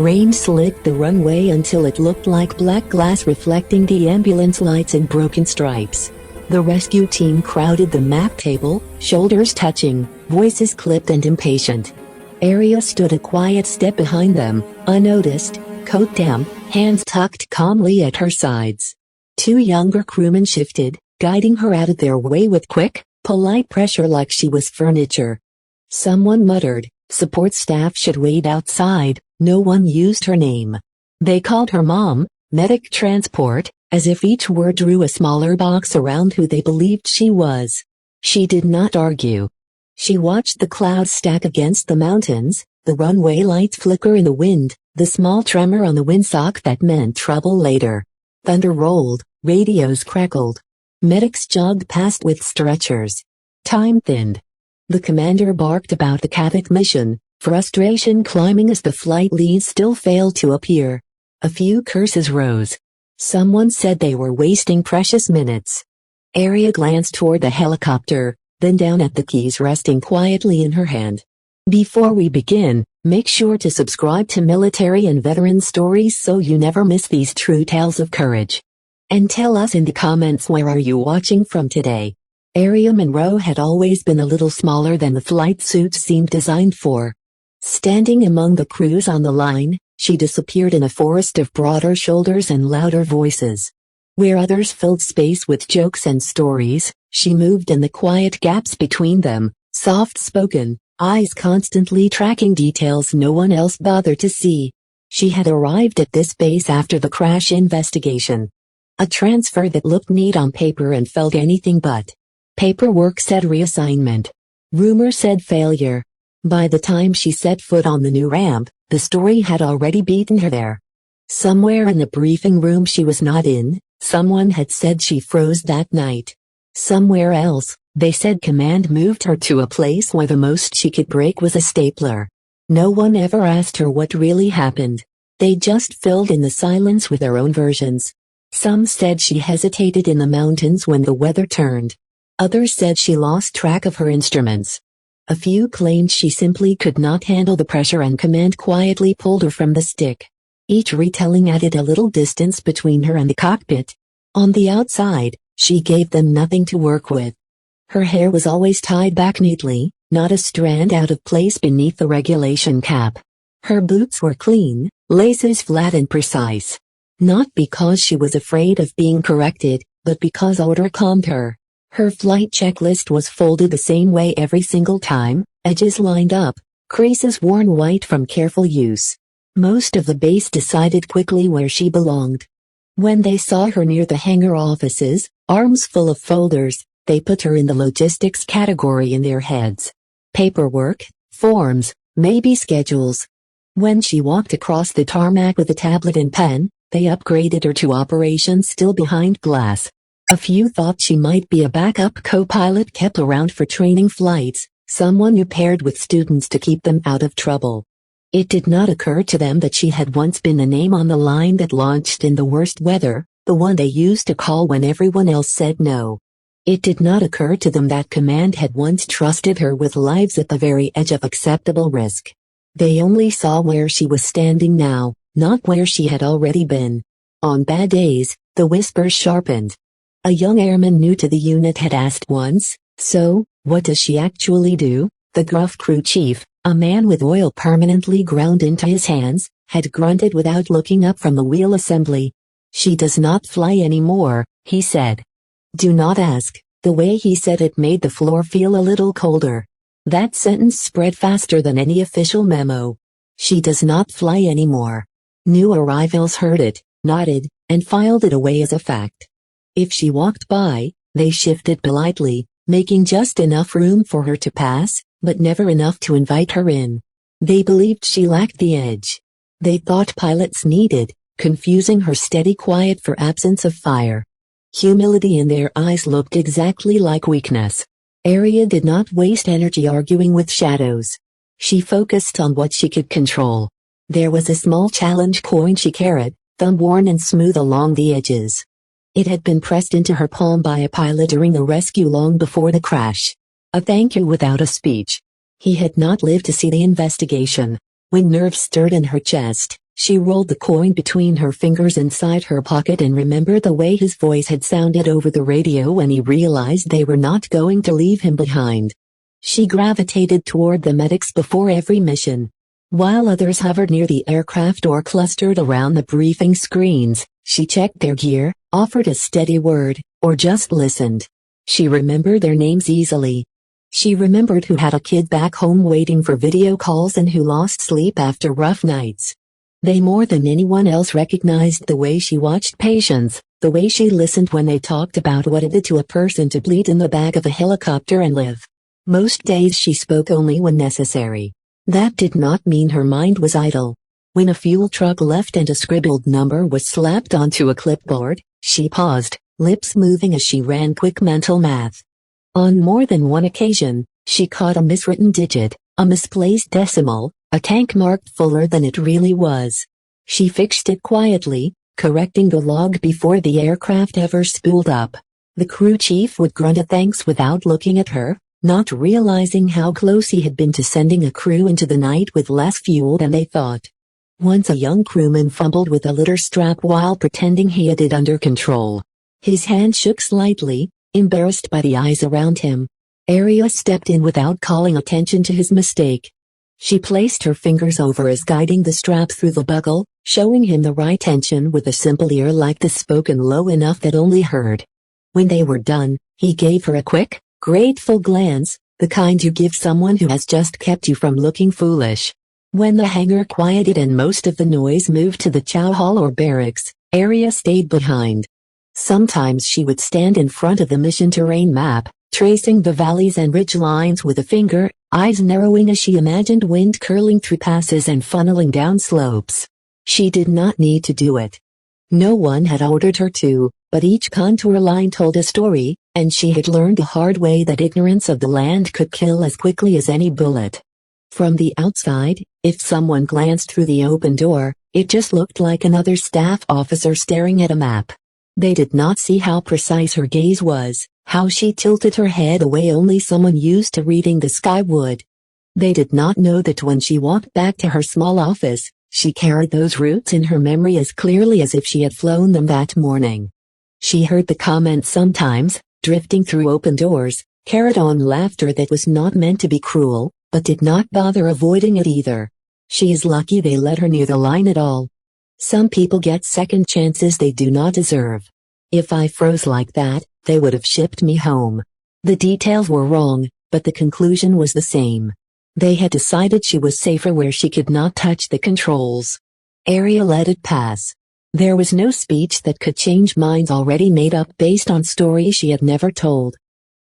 Rain slicked the runway until it looked like black glass reflecting the ambulance lights in broken stripes. The rescue team crowded the map table, shoulders touching, voices clipped and impatient. Aria stood a quiet step behind them, unnoticed, coat down, hands tucked calmly at her sides. Two younger crewmen shifted, guiding her out of their way with quick, polite pressure like she was furniture. Someone muttered, "Support staff should wait outside." No one used her name. They called her mom, medic transport, as if each word drew a smaller box around who they believed she was. She did not argue. She watched the clouds stack against the mountains, the runway lights flicker in the wind, the small tremor on the windsock that meant trouble later. Thunder rolled, radios crackled. Medics jogged past with stretchers. Time thinned. The commander barked about the Kavik mission, frustration climbing as the flight leads still failed to appear. A few curses rose. Someone said they were wasting precious minutes. Aria glanced toward the helicopter, then down at the keys resting quietly in her hand. Before we begin, make sure to subscribe to Military and Veteran Stories so you never miss these true tales of courage. And tell us in the comments, where are you watching from today? Aria Monroe had always been a little smaller than the flight suits seemed designed for. Standing among the crews on the line, she disappeared in a forest of broader shoulders and louder voices. Where others filled space with jokes and stories, she moved in the quiet gaps between them, soft-spoken, eyes constantly tracking details no one else bothered to see. She had arrived at this base after the crash investigation. A transfer that looked neat on paper and felt anything but. Paperwork said reassignment. Rumor said failure. By the time she set foot on the new ramp, the story had already beaten her there. Somewhere in the briefing room she was not in, someone had said she froze that night. Somewhere else, they said command moved her to a place where the most she could break was a stapler. No one ever asked her what really happened. They just filled in the silence with their own versions. Some said she hesitated in the mountains when the weather turned. Others said she lost track of her instruments. A few claimed she simply could not handle the pressure and command quietly pulled her from the stick. Each retelling added a little distance between her and the cockpit. On the outside, she gave them nothing to work with. Her hair was always tied back neatly, not a strand out of place beneath the regulation cap. Her boots were clean, laces flat and precise. Not because she was afraid of being corrected, but because order calmed her. Her flight checklist was folded the same way every single time, edges lined up, creases worn white from careful use. Most of the base decided quickly where she belonged. When they saw her near the hangar offices, arms full of folders, they put her in the logistics category in their heads. Paperwork, forms, maybe schedules. When she walked across the tarmac with a tablet and pen, they upgraded her to operations still behind glass. A few thought she might be a backup co-pilot kept around for training flights, someone who paired with students to keep them out of trouble. It did not occur to them that she had once been the name on the line that launched in the worst weather, the one they used to call when everyone else said no. It did not occur to them that command had once trusted her with lives at the very edge of acceptable risk. They only saw where she was standing now, not where she had already been. On bad days, the whispers sharpened. A young airman new to the unit had asked once, "So, what does she actually do?" The gruff crew chief, a man with oil permanently ground into his hands, had grunted without looking up from the wheel assembly. "She does not fly anymore," he said. Do not ask. The way he said it made the floor feel a little colder. That sentence spread faster than any official memo. She does not fly anymore. New arrivals heard it, nodded, and filed it away as a fact. If she walked by, they shifted politely, making just enough room for her to pass, but never enough to invite her in. They believed she lacked the edge. They thought pilots needed, confusing her steady quiet for absence of fire. Humility in their eyes looked exactly like weakness. Aria did not waste energy arguing with shadows. She focused on what she could control. There was a small challenge coin she carried, thumb worn and smooth along the edges. It had been pressed into her palm by a pilot during the rescue long before the crash. A thank you without a speech. He had not lived to see the investigation. When nerves stirred in her chest, She rolled the coin between her fingers inside her pocket and remembered the way his voice had sounded over the radio when he realized they were not going to leave him behind. She gravitated toward the medics before every mission. While others hovered near the aircraft or clustered around the briefing screens, she checked their gear, offered a steady word, or just listened. She remembered their names easily. She remembered who had a kid back home waiting for video calls and who lost sleep after rough nights. They more than anyone else recognized the way she watched patients, the way she listened when they talked about what it did to a person to bleed in the back of a helicopter and live. Most days she spoke only when necessary. That did not mean her mind was idle. When a fuel truck left and a scribbled number was slapped onto a clipboard, she paused, lips moving as she ran quick mental math. On more than one occasion, she caught a miswritten digit, a misplaced decimal, a tank marked fuller than it really was. She fixed it quietly, correcting the log before the aircraft ever spooled up. The crew chief would grunt a thanks without looking at her, not realizing how close he had been to sending a crew into the night with less fuel than they thought. Once a young crewman fumbled with a litter strap while pretending he had it under control. His hand shook slightly, embarrassed by the eyes around him. Aria stepped in without calling attention to his mistake. She placed her fingers over his, guiding the strap through the buckle, showing him the right tension with a simple ear like this spoken low enough that only heard. When they were done, he gave her a quick, grateful glance, the kind you give someone who has just kept you from looking foolish. When the hangar quieted and most of the noise moved to the chow hall or barracks, Aria stayed behind. Sometimes she would stand in front of the mission terrain map, tracing the valleys and ridge lines with a finger, eyes narrowing as she imagined wind curling through passes and funneling down slopes. She did not need to do it. No one had ordered her to, but each contour line told a story, and she had learned the hard way that ignorance of the land could kill as quickly as any bullet. From the outside, if someone glanced through the open door, it just looked like another staff officer staring at a map. They did not see how precise her gaze was, how she tilted her head away only someone used to reading the sky would. They did not know that when she walked back to her small office, she carried those routes in her memory as clearly as if she had flown them that morning. She heard the comments sometimes, drifting through open doors, carried on laughter that was not meant to be cruel, but did not bother avoiding it either. She is lucky they let her near the line at all. Some people get second chances they do not deserve. If I froze like that, they would have shipped me home. The details were wrong, but the conclusion was the same. They had decided she was safer where she could not touch the controls. Aria let it pass. There was no speech that could change minds already made up based on stories she had never told.